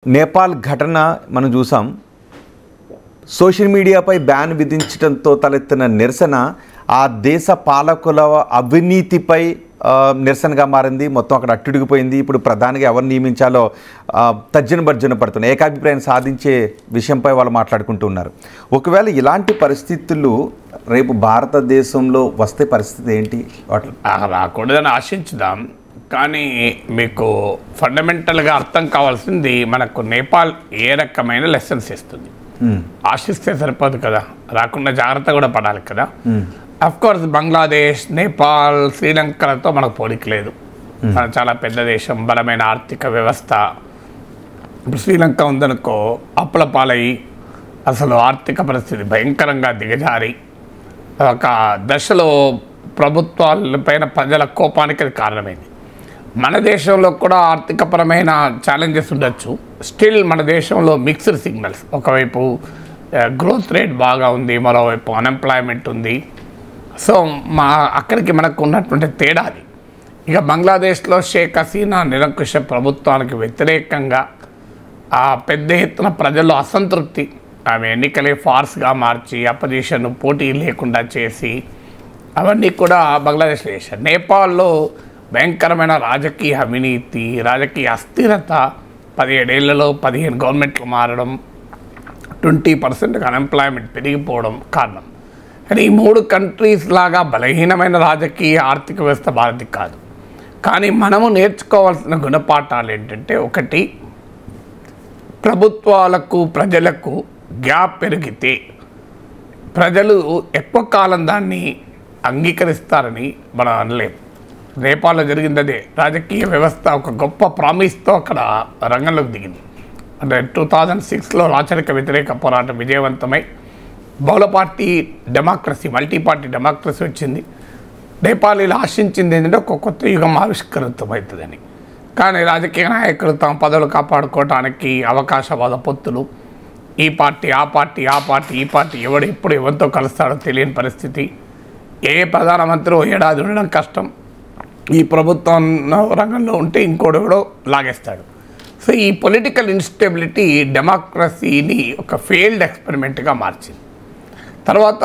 నేపాల్ ఘటన మనం చూసాం. సోషల్ మీడియాపై బ్యాన్ విధించడంతో తలెత్తిన నిరసన ఆ దేశ పాలకుల అవినీతిపై నిరసనగా మారింది. మొత్తం అక్కడ అట్టుడిగిపోయింది. ఇప్పుడు ప్రధానిగా ఎవరు నియమించాలో తర్జన భర్జన పడుతున్నాయి. ఏకాభిప్రాయం సాధించే విషయంపై వాళ్ళు మాట్లాడుకుంటూ ఉన్నారు. ఒకవేళ ఇలాంటి పరిస్థితులు రేపు భారతదేశంలో వస్తే పరిస్థితి ఏంటి? రాకూడదని ఆశించుదాం. కానీ మీకు ఫండమెంటల్గా అర్థం కావాల్సింది మనకు నేపాల్ ఏ రకమైన లెసన్స్ ఇస్తుంది. ఆశిస్తే సరిపోదు కదా, రాకుండా జాగ్రత్త కూడా పడాలి కదా. అఫ్కోర్స్ బంగ్లాదేశ్, నేపాల్, శ్రీలంకలతో మనకు పోలిక లేదు. మన చాలా పెద్ద దేశం, బలమైన ఆర్థిక వ్యవస్థ. ఇప్పుడు శ్రీలంక ఉందనుకో, అప్పుల పాలయ్యి అసలు ఆర్థిక పరిస్థితి భయంకరంగా దిగజారి ఒక దశలో ప్రభుత్వాలపైన ప్రజల కోపానికి అది కారణమైంది. మన దేశంలో కూడా ఆర్థికపరమైన ఛాలెంజెస్ ఉండొచ్చు. స్టిల్ మన దేశంలో మిక్స్డ్ సిగ్నల్స్. ఒకవైపు గ్రోత్ రేట్ బాగా ఉంది, మరోవైపు అన్ఎంప్లాయ్మెంట్ ఉంది. సో అక్కడికి మనకు ఉన్నటువంటి తేడా అది. ఇక బంగ్లాదేశ్లో షేక్ హసీనా నిరంకుశ ప్రభుత్వానికి వ్యతిరేకంగా పెద్ద ఎత్తున ప్రజల్లో అసంతృప్తి, ఆమె ఎన్నికలే ఫార్స్గా మార్చి అపోజిషన్ పోటీ లేకుండా చేసి అవన్నీ కూడా బంగ్లాదేశ్లో చేశారు. నేపాల్లో భయంకరమైన రాజకీయ అవినీతి, రాజకీయ అస్థిరత, 17 ఏళ్లలో 15 గవర్నమెంట్లు మారడం, 20% అన్ఎంప్లాయ్మెంట్ పెరిగిపోవడం కారణం. కానీ ఈ 3 కంట్రీస్ లాగా బలహీనమైన రాజకీయ ఆర్థిక వ్యవస్థ భారత్ కాదు. కానీ మనము నేర్చుకోవాల్సిన గుణపాఠాలు ఏంటంటే, ఒకటి, ప్రభుత్వాలకు ప్రజలకు గ్యాప్ పెరిగితే ప్రజలు ఎక్కువ కాలం దాన్ని అంగీకరిస్తారని మనం అనలేము. నేపాల్లో జరిగింది అదే. రాజకీయ వ్యవస్థ ఒక గొప్ప ప్రామిస్తో అక్కడ రంగంలోకి దిగింది. అంటే 2006లో రాచరిక వ్యతిరేక పోరాటం విజయవంతమై బహుళ party democracy, multi party democracy వచ్చింది. నేపాలీలు ఆశించింది ఏంటంటే ఒక కొత్త యుగం ఆవిష్కృతమవుతుందని. కానీ రాజకీయ నాయకులు తమ పదవులు కాపాడుకోవడానికి అవకాశవాద పొత్తులు, ఈ పార్టీ ఆ పార్టీ ఆ పార్టీ ఈ పార్టీ, ఎవడు ఎప్పుడు ఎవరితో కలుస్తాడో తెలియని పరిస్థితి. ఏ ప్రధానమంత్రి ఏడాది ఉండడం కష్టం. ఈ ప్రభుత్వం రంగంలో ఉంటే ఇంకోడెవడో లాగేస్తాడు. సో ఈ పొలిటికల్ ఇన్స్టెబిలిటీ డెమోక్రసీని ఒక ఫెయిల్డ్ ఎక్స్పెరిమెంట్గా మార్చింది. తర్వాత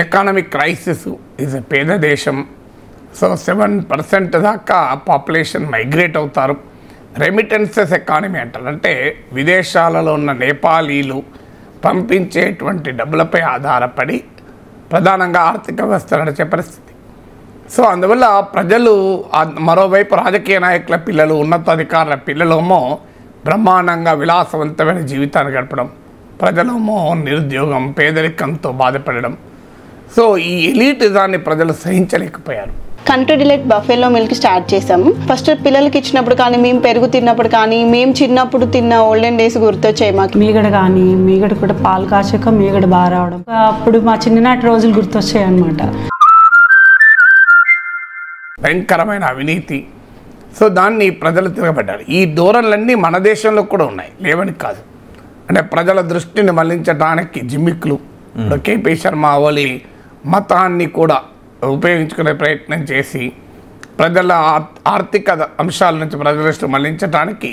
ఎకానమిక్ క్రైసిస్. ఇది పేద దేశం. సో 7% దాకా పాపులేషన్ మైగ్రేట్ అవుతారు. రెమిటెన్సెస్ ఎకానమీ అంటారు. అంటే విదేశాలలో ఉన్న నేపాలీలు పంపించేటువంటి డబ్బులపై ఆధారపడి ప్రధానంగా ఆర్థిక వ్యవస్థ నడిచే పరిస్థితి. సో అందువల్ల ప్రజలు, మరోవైపు రాజకీయ నాయకుల పిల్లలు, ఉన్నతాధికారుల పిల్లలేమో బ్రహ్మాండంగా విలాసవంతమైన జీవితాన్ని గడపడం, ప్రజలేమో నిరుద్యోగం, పేదరికంతో బాధపడడం. సో ఈ ఎలీటిజాన్ని ప్రజలు సహించలేకపోయారు. Country Delight buffalo milk start చేసాము. ఫస్ట్ పిల్లలకి ఇచ్చినప్పుడు కానీ, మేము పెరుగు తిన్నప్పుడు కానీ, మేము చిన్నప్పుడు తిన్న ఓల్డెన్ డేస్ గుర్తొచ్చాయి మాకు. మీగడ కానీ, మీగడ కూడా పాలు కాచాక మీగడ బాగా రావడం, అప్పుడు మా చిన్ననాటి రోజులు గుర్తొచ్చాయి అన్నమాట. భయంకరమైన అవినీతి. సో దాన్ని ప్రజలు తిరగబడ్డారు. ఈ ధోరణులన్నీ మన దేశంలో కూడా ఉన్నాయి, లేవని కాదు. అంటే ప్రజల దృష్టిని మళ్లించడానికి జిమ్మిక్లు, కేపీ శర్మ ఓలి మతాన్ని కూడా ఉపయోగించుకునే ప్రయత్నం చేసి ప్రజల ఆర్థిక అంశాల నుంచి ప్రజల దృష్టి మళ్లించడానికి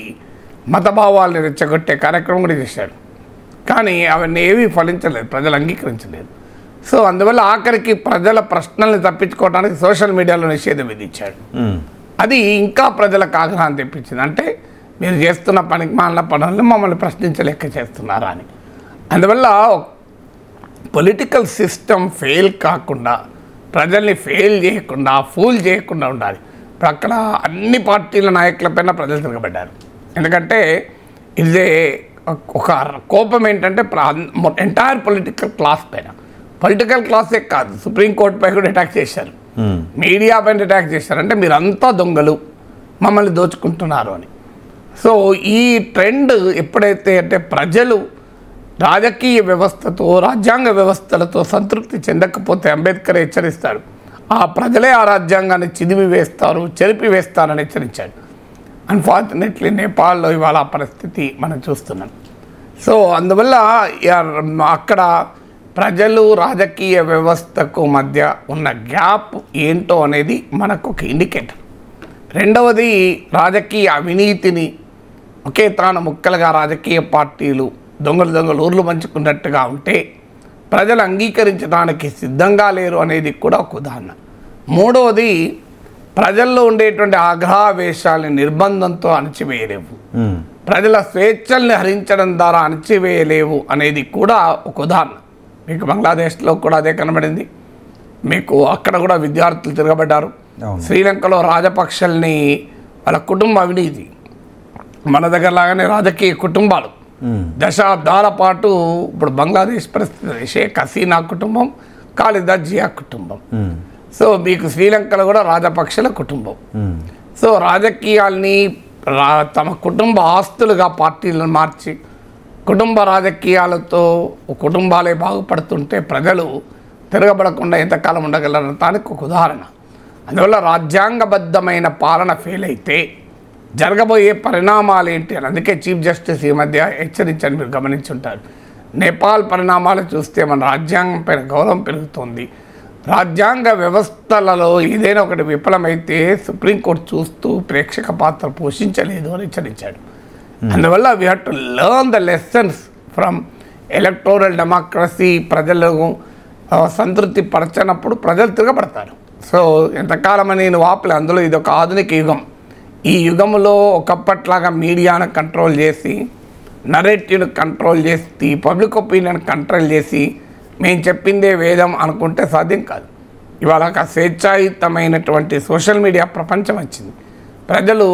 మతభావాల్ని రెచ్చగొట్టే కార్యక్రమం కూడా చేశారు. కానీ అవన్నీ ఏవి ఫలించలేదు, ప్రజలు అంగీకరించలేదు. సో అందువల్ల ఆఖరికి ప్రజల ప్రశ్నల్ని తప్పించుకోవడానికి సోషల్ మీడియాలో నిషేధం విధించాడు. అది ఇంకా ప్రజలకు ఆగ్రహం తెప్పించింది. అంటే మీరు చేస్తున్న పనికి మాలిన పనులను మమ్మల్ని ప్రశ్నించలేక చేస్తున్నారా అని. అందువల్ల పొలిటికల్ సిస్టమ్ ఫెయిల్ కాకుండా, ప్రజల్ని ఫెయిల్ చేయకుండా, ఫూల్ చేయకుండా ఉండాలి. ఇప్పుడు అక్కడ అన్ని పార్టీల నాయకులపైన ప్రజలు తిరగబడ్డారు. ఎందుకంటే ఇదే ఒక కోపం ఏంటంటే ఎంటైర్ పొలిటికల్ క్లాస్ పైన. పొలిటికల్ క్లాసే కాదు, సుప్రీంకోర్టుపై కూడా అటాక్ చేశారు, మీడియా పైన అటాక్ చేశారు. అంటే మీరంతా దొంగలు, మమ్మల్ని దోచుకుంటున్నారు అని. సో ఈ ట్రెండ్ ఎప్పుడైతే అంటే ప్రజలు రాజకీయ వ్యవస్థతో, రాజ్యాంగ వ్యవస్థలతో సంతృప్తి చెందకపోతే అంబేద్కర్ హెచ్చరిస్తాడు, ఆ ప్రజలే ఆ రాజ్యాంగాన్ని చిదిమి వేస్తారు, చెరిపి వేస్తారని హెచ్చరించాడు. అన్ఫార్చునేట్లీ నేపాల్లో ఇవాళ ఆ పరిస్థితి మనం చూస్తున్నాం. సో అందువల్ల అక్కడ ప్రజలు రాజకీయ వ్యవస్థకు మధ్య ఉన్న గ్యాప్ ఏంటో అనేది మనకు ఒక ఇండికేటర్. రెండవది, రాజకీయ అవినీతిని ఒకే తాను ముక్కలుగా రాజకీయ పార్టీలు దొంగలు ఊర్లు పంచుకున్నట్టుగా ఉంటే ప్రజలు అంగీకరించడానికి సిద్ధంగా లేరు అనేది కూడా ఒక ఉదాహరణ. మూడవది, ప్రజల్లో ఉండేటువంటి ఆగ్రహావేశాలని నిర్బంధంతో అణచివేయలేవు, ప్రజల స్వేచ్ఛల్ని హరించడం ద్వారా అణచివేయలేవు అనేది కూడా ఒక ఉదాహరణ. మీకు బంగ్లాదేశ్లో కూడా అదే కనబడింది. మీకు అక్కడ కూడా విద్యార్థులు తిరగబడ్డారు. శ్రీలంకలో రాజపక్షల్ని వాళ్ళ కుటుంబ అవినీతి, మన దగ్గర లాగానే రాజకీయ కుటుంబాలు దశాబ్దాల పాటు. ఇప్పుడు బంగ్లాదేశ్ పరిస్థితి షేక్ హసీనా కుటుంబం, ఖాలిదా జియా కుటుంబం. సో మీకు శ్రీలంకలో కూడా రాజపక్షల కుటుంబం. సో రాజకీయాల్ని తమ కుటుంబ ఆస్తులుగా పార్టీలను మార్చి కుటుంబ రాజకీయాలతో కుటుంబాలే బాగుపడుతుంటే ప్రజలు తిరగబడకుండా ఎంతకాలం ఉండగలరనడానికి ఒక ఉదాహరణ. అందువల్ల రాజ్యాంగబద్ధమైన పాలన ఫెయిల్ అయితే జరగబోయే పరిణామాలు ఏంటి అని అందుకే చీఫ్ జస్టిస్ ఈ మధ్య హెచ్చరించని మీరు గమనించుంటారు. నేపాల్ పరిణామాలు చూస్తే మన రాజ్యాంగం పైన గౌరవం పెరుగుతుంది. రాజ్యాంగ వ్యవస్థలలో ఏదైనా ఒకటి విఫలమైతే సుప్రీంకోర్టు చూస్తూ ప్రేక్షక పాత్ర పోషించలేదు అని హెచ్చరించాడు. అందువల్ల we have to learn the lessons from electoral democracy. ప్రజలను సంతృప్తి పరచనప్పుడు ప్రజలు తిరగబడతారు. సో ఎంతకాలం నేను వాపలే. అందులో ఇది ఒక ఆధునిక యుగం. ఈ యుగంలో ఒకప్పట్లాగా మీడియాను కంట్రోల్ చేసి, నరేటివ్ను కంట్రోల్ చేసి, పబ్లిక్ ఒపీనియన్ కంట్రోల్ చేసి మేము చెప్పిందే వేదం అనుకుంటే సాధ్యం కాదు. ఇవాళ ఒక స్వేచ్ఛాయుతమైనటువంటి సోషల్ మీడియా ప్రపంచం వచ్చింది. ప్రజలు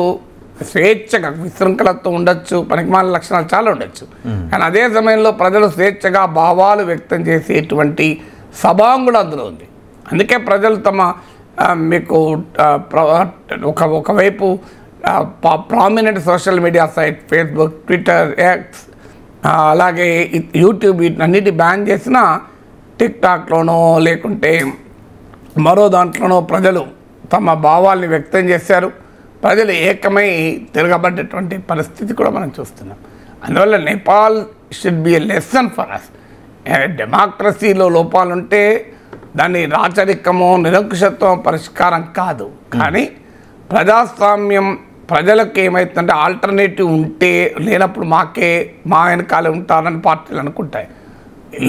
స్వేచ్ఛగా విశృంఖలతో ఉండొచ్చు, పనికిమాల లక్షణాలు చాలా ఉండొచ్చు. కానీ అదే సమయంలో ప్రజలు స్వేచ్ఛగా భావాలు వ్యక్తం చేసేటువంటి స్వభావం కూడా అందులో ఉంది. అందుకే ప్రజలు తమ మీకు ఒకవైపు prominent social media site Facebook, Twitter, X, అలాగే యూట్యూబ్ వీటన్నిటి బ్యాన్ చేసినా టిక్టాక్లోనో లేకుంటే మరో దాంట్లోనో ప్రజలు తమ భావాల్ని వ్యక్తం చేశారు. ప్రజలు ఏకమై తిరగబడ్డటువంటి పరిస్థితి కూడా మనం చూస్తున్నాం. అందువల్ల Nepal should be a lesson for us. డెమోక్రసీలో లోపాలుంటే దాన్ని రాచరికమో నిరంకుశత్వం పరిష్కారం కాదు. కానీ ప్రజాస్వామ్యం ప్రజలకు ఏమవుతుందంటే ఆల్టర్నేటివ్ ఉంటే లేనప్పుడు మా వెనకాలే ఉంటారని పార్టీలు అనుకుంటాయి.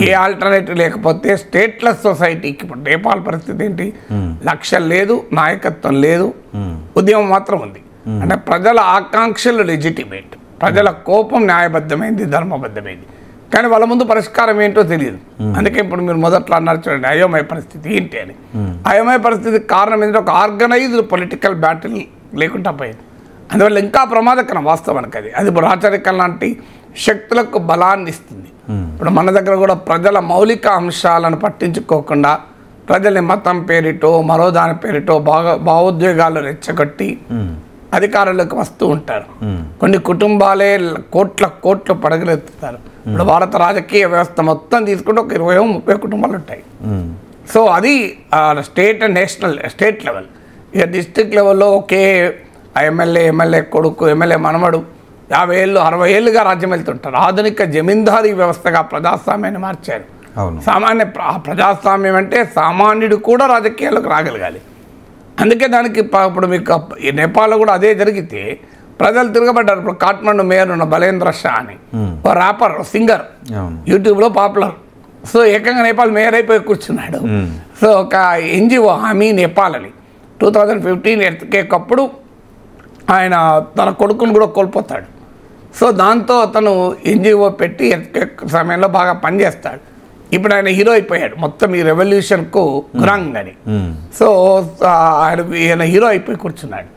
ఏ ఆల్టర్నేటివ్ లేకపోతే స్టేట్లెస్ సొసైటీకి ఇప్పుడు నేపాల్ పరిస్థితి ఏంటి? లక్ష్యం లేదు, నాయకత్వం లేదు, ఉద్యమం మాత్రం ఉంది. అంటే ప్రజల ఆకాంక్షలు లెజిటిమేట్, ప్రజల కోపం న్యాయబద్ధమైంది, ధర్మబద్ధమైంది. కానీ వాళ్ళ ముందు పరిష్కారం ఏంటో తెలియదు. అందుకే ఇప్పుడు మీరు మొదట్లో అన్నారు చూడండి, అయోమయ పరిస్థితి ఏంటి అని. అయోమయ పరిస్థితికి కారణం ఏంటంటే ఒక ఆర్గనైజ్డ్ పొలిటికల్ బ్యాటిల్ లేకుండా పోయింది. అందువల్ల ఇంకా ప్రమాదకరం వాస్తవానికి. అది రాచరికం లాంటి శక్తులకు బలాన్ని ఇస్తుంది. ఇప్పుడు మన దగ్గర కూడా ప్రజల మౌలిక అంశాలను పట్టించుకోకుండా ప్రజల్ని మతం పేరిటో మరో దాని పేరిటో భావోద్వేగాలు రెచ్చగొట్టి అధికారులకు వస్తూ ఉంటారు. కొన్ని కుటుంబాలే కోట్లు పడగలెత్తుతారు. ఇప్పుడు భారత రాజకీయ వ్యవస్థ మొత్తం తీసుకుంటే ఒక 20-30 కుటుంబాలు ఉంటాయి. సో అది స్టేట్ అండ్ స్టేట్ లెవెల్. ఇక డిస్ట్రిక్ట్ లెవెల్లో ఒకే ఎమ్మెల్యే కొడుకు, ఎమ్మెల్యే మనమడు 50 ఏళ్ళు 60 ఏళ్ళుగా రాజ్యం వెళ్తుంటారు. ఆధునిక జమీందారీ వ్యవస్థగా ప్రజాస్వామ్యాన్ని మార్చారు. సామాన్య ప్రజాస్వామ్యం అంటే సామాన్యుడు కూడా రాజకీయాల్లోకి రాగలగాలి. అందుకే దానికి ఇప్పుడు మీకు నేపాల్లో కూడా అదే జరిగితే ప్రజలు తిరగబడ్డారు. ఇప్పుడు కాఠ్మండు మేయర్ ఉన్న బలేంద్ర షా అని ఒక ర్యాపర్, సింగర్, యూట్యూబ్లో పాపులర్. సో ఏకంగా నేపాల్ మేయర్ అయిపోయి కూర్చున్నాడు. సో ఒక ఎన్జిఓ హామీ నేపాల్ అని 2015 ఎర్త్క్వేక్ అప్పుడు ఆయన తన కొడుకును కూడా కోల్పోతాడు. సో దాంతో అతను ఎన్జిఓ పెట్టి ఎర్త్క్వేక్ సమయంలో బాగా పనిచేస్తాడు. ఇప్పుడు ఆయన హీరో అయిపోయాడు మొత్తం ఈ రెవల్యూషన్కు గురాంగ్ అని. సో ఆయన హీరో అయిపోయి కూర్చున్నాడు.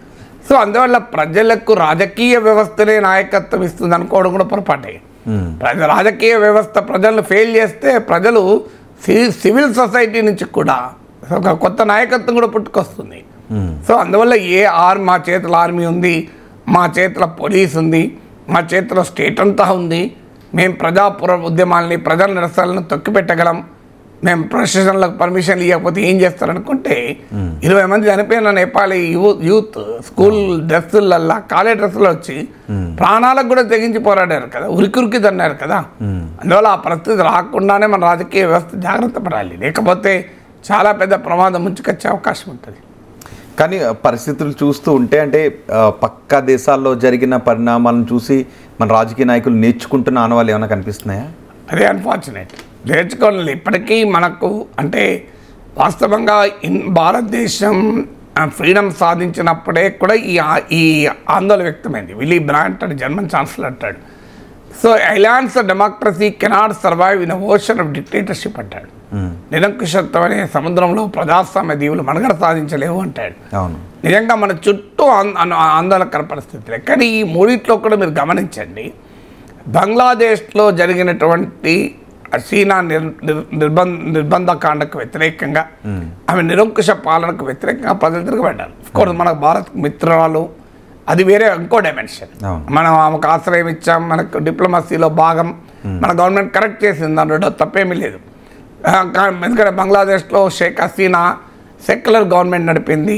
సో అందువల్ల ప్రజలకు రాజకీయ వ్యవస్థనే నాయకత్వం ఇస్తుంది అనుకోవడం కూడా పొరపాటే. రాజకీయ వ్యవస్థ ప్రజలను ఫెయిల్ చేస్తే ప్రజలు సివిల్ సొసైటీ నుంచి కూడా ఒక కొత్త నాయకత్వం కూడా పుట్టుకొస్తుంది. సో అందువల్ల మా చేతిలో ఆర్మీ ఉంది, మా చేతిలో పోలీస్ ఉంది, మా చేతిలో స్టేట్ అంతా ఉంది, మేము ఉద్యమాలని ప్రజల నిరసనలను తొక్కిపెట్టగలం, మేము ప్రొఫెషన్లకు పర్మిషన్లు ఇవ్వకపోతే ఏం చేస్తారనుకుంటే 20 మంది చనిపోయిన నేపాలీ యూత్ స్కూల్ డ్రెస్సులల్లా కాలేజ్ డ్రెస్సులో వచ్చి ప్రాణాలకు కూడా తెగించి పోరాడారు కదా, ఉరికి తన్నారు కదా. అందువల్ల ఆ పరిస్థితి రాకుండానే మన రాజకీయ వ్యవస్థ జాగ్రత్త పడాలి, లేకపోతే చాలా పెద్ద ప్రమాదం ముంచుకొచ్చే అవకాశం ఉంటుంది. కానీ పరిస్థితులు చూస్తూ ఉంటే అంటే పక్క దేశాల్లో జరిగిన పరిణామాలను చూసి మన రాజకీయ నాయకులు నేర్చుకుంటున్న ఆనవాళ్ళు ఏమైనా కనిపిస్తున్నాయా? అదే అన్ఫార్చునేట్, నేర్చుకోవాలి. ఇప్పటికీ మనకు అంటే వాస్తవంగా భారతదేశం ఫ్రీడమ్ సాధించినప్పుడే కూడా ఈ ఆందోళన వ్యక్తమైంది. విల్లీ బ్రాంట్ అని జర్మన్ ఛాన్సలర్ అంటాడు. So alliance democracy cannot survive in ocean of dictatorship అంటాడు. నిరంకుశత్వం అనే సముద్రంలో ప్రజాస్వామ్య దీవులు మనుగడ సాధించలేవు అంటాడు. నిజంగా మన చుట్టూ ఆందోళనకర పరిస్థితులే. కానీ ఈ మూడిట్లో కూడా మీరు గమనించండి, బంగ్లాదేశ్లో జరిగినటువంటి హసీనా నిర్బంధకాండకు వ్యతిరేకంగా, ఆమె నిరంకుశ పాలనకు వ్యతిరేకంగా ప్రజలు తిరగబడ్డారు. కోర్స్ మన భారత్ మిత్రురాలు, అది వేరే ఇంకో డైమెన్షన్. మనం ఆమెకు ఆశ్రయం ఇచ్చాం, మనకు డిప్లొమసీలో భాగం, మన గవర్నమెంట్ కరెక్ట్ చేసింది, దాంట్లో తప్పేమీ లేదు. ఎందుకంటే బంగ్లాదేశ్లో షేక్ హసీనా సెక్యులర్ గవర్నమెంట్ నడిపింది,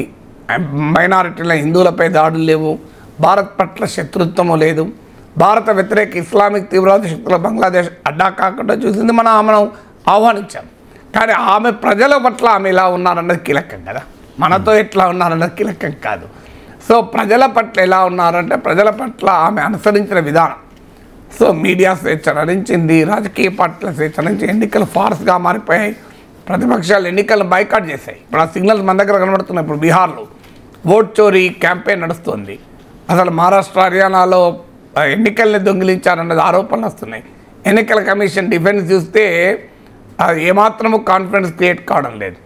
మైనారిటీల హిందువులపై దాడులు లేవు, భారత్ పట్ల శత్రుత్వము లేదు, భారత వ్యతిరేక ఇస్లామిక్ తీవ్రవాద శక్తుల బంగ్లాదేశ్ అడ్డా కాకుండా చూసింది, మనం ఆహ్వానించాం. కానీ ఆమె ప్రజల పట్ల ఆమె ఎలా ఉన్నారన్నది కీలకం కదా, మనతో ఎట్లా ఉన్నారన్నది కీలకం కాదు. సో ప్రజల పట్ల ఎలా ఉన్నారంటే ప్రజల పట్ల ఆమె అనుసరించిన విధానం. సో మీడియా స్వేచ్ఛ హరించింది, రాజకీయ పార్టీల స్వేచ్ఛ నుంచి ఎన్నికలు ఫార్స్గా మారిపోయాయి, ప్రతిపక్షాలు ఎన్నికలను బైకాట్ చేశాయి. ఇప్పుడు ఆ సిగ్నల్స్ మన దగ్గర కనబడుతున్నాయి. ఇప్పుడు బీహార్లో ఓట్ చోరీ క్యాంపెయిన్ నడుస్తుంది. అసలు మహారాష్ట్ర, హర్యానాలో ఎన్నికల్ని దొంగిలించారన్నది ఆరోపణలు వస్తున్నాయి. ఎన్నికల కమిషన్ డిఫెన్స్ చూస్తే అది ఏమాత్రము కాన్ఫిడెన్స్ క్రియేట్ కావడం లేదు.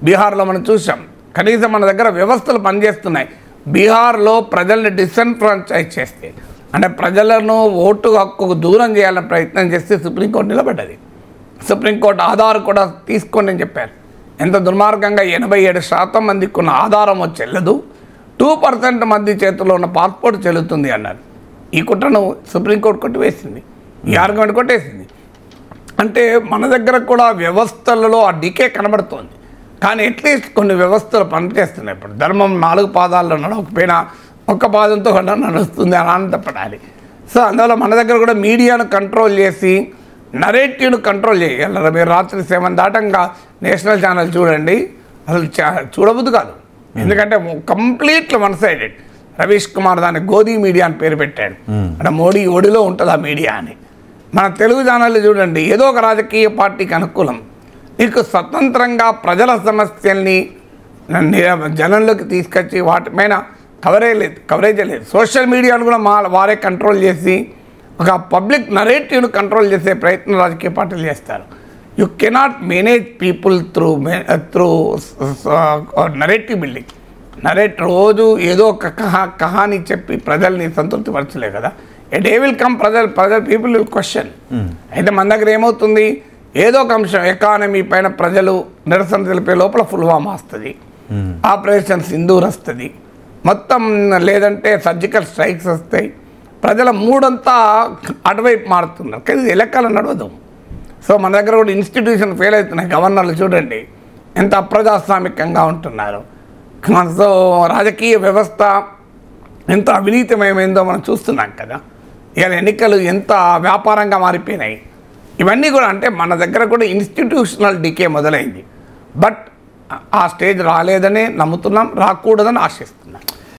బీహార్లో మనం చూసాం, కనీసం మన దగ్గర వ్యవస్థలు పనిచేస్తున్నాయి. బీహార్లో ప్రజల్ని డిసెన్ఫ్రాంచైజ్ చేస్తే, అంటే ప్రజలను ఓటు హక్కుకు దూరం చేయాలని ప్రయత్నం చేస్తే సుప్రీంకోర్టు నిలబడ్డది. సుప్రీంకోర్టు ఆధార్ కూడా తీసుకోండి అని చెప్పారు. ఎంత దుర్మార్గంగా 87% మందికి ఉన్న ఆధారం చెల్లదు, 2% మంది చేతిలో ఉన్న పాస్పోర్ట్ చెల్లుతుంది అన్నారు. ఈ కుట్రను సుప్రీంకోర్టు కొట్టివేసింది, ఈ ఆర్గ్యుమెంట్ కొట్టేసింది. అంటే మన దగ్గర కూడా వ్యవస్థలలో ఆ డికే కనబడుతోంది. కానీ అట్లీస్ట్ కొన్ని వ్యవస్థలు పనిచేస్తున్నాయి. ఇప్పుడు ధర్మం 4 పాదాల్లో నడవకపోయినా ఒక్క పాదంతో నడుస్తుంది అని ఆనందపడాలి. సో అందువల్ల మన దగ్గర కూడా మీడియాను కంట్రోల్ చేసి నరేటివ్ను కంట్రోల్ చేయాలి. మీరు రాత్రి 7 దాటంగా నేషనల్ ఛానల్ చూడండి, అసలు చూడబుద్దు కాదు. ఎందుకంటే completely one sided. Ravish Kumar దాన్ని గోధీ మీడియా అని పేరు పెట్టాడు. అంటే మోడీ ఒడిలో ఉంటుంది ఆ మీడియా అని. మన తెలుగు ఛానళ్ళు చూడండి, ఏదో ఒక రాజకీయ పార్టీకి అనుకూలం, నీకు స్వతంత్రంగా ప్రజల సమస్యల్ని జనంలోకి తీసుకొచ్చి వాటిపైన కవరేజ్ లేదు. సోషల్ మీడియాను కూడా వారే కంట్రోల్ చేసి ఒక పబ్లిక్ నరేటివ్ను కంట్రోల్ చేసే ప్రయత్నం రాజకీయ పార్టీలు చేస్తారు. You cannot manage people through narrative building. రోజు ఏదో ఒక కహాని చెప్పి ప్రజల్ని సంతృప్తి పరచలే కదా. A day will come, people will question. అయితే మన దగ్గర ఏమవుతుంది, ఏదో ఒక అంశం ఎకానమీ పైన ప్రజలు నిరసన తెలిపే లోపల పుల్వామా వస్తుంది, ఆపరేషన్ సింధూర్ వస్తుంది, మొత్తం లేదంటే సర్జికల్ స్ట్రైక్స్ వస్తాయి, ప్రజల మూడంతా అటువైపు మారుతున్నారు. కానీ ఇది ఎలక్కలు నడవదు. సో మన దగ్గర కూడా ఇన్స్టిట్యూషన్ ఫెయిల్ అవుతున్నాయి. గవర్నర్లు చూడండి ఎంత అప్రజాస్వామికంగా ఉంటున్నారు. సో రాజకీయ వ్యవస్థ ఎంత అవినీతిమయమైందో మనం చూస్తున్నాం కదా. ఇవాళ ఎన్నికలు ఎంత వ్యాపారంగా మారిపోయినాయి. ఇవన్నీ కూడా అంటే మన దగ్గర కూడా ఇన్స్టిట్యూషనల్ డికే మొదలైంది. బట్ ఆ స్టేజ్ రాలేదని నమ్ముతున్నాం, రాకూడదని ఆశిస్తున్నాం.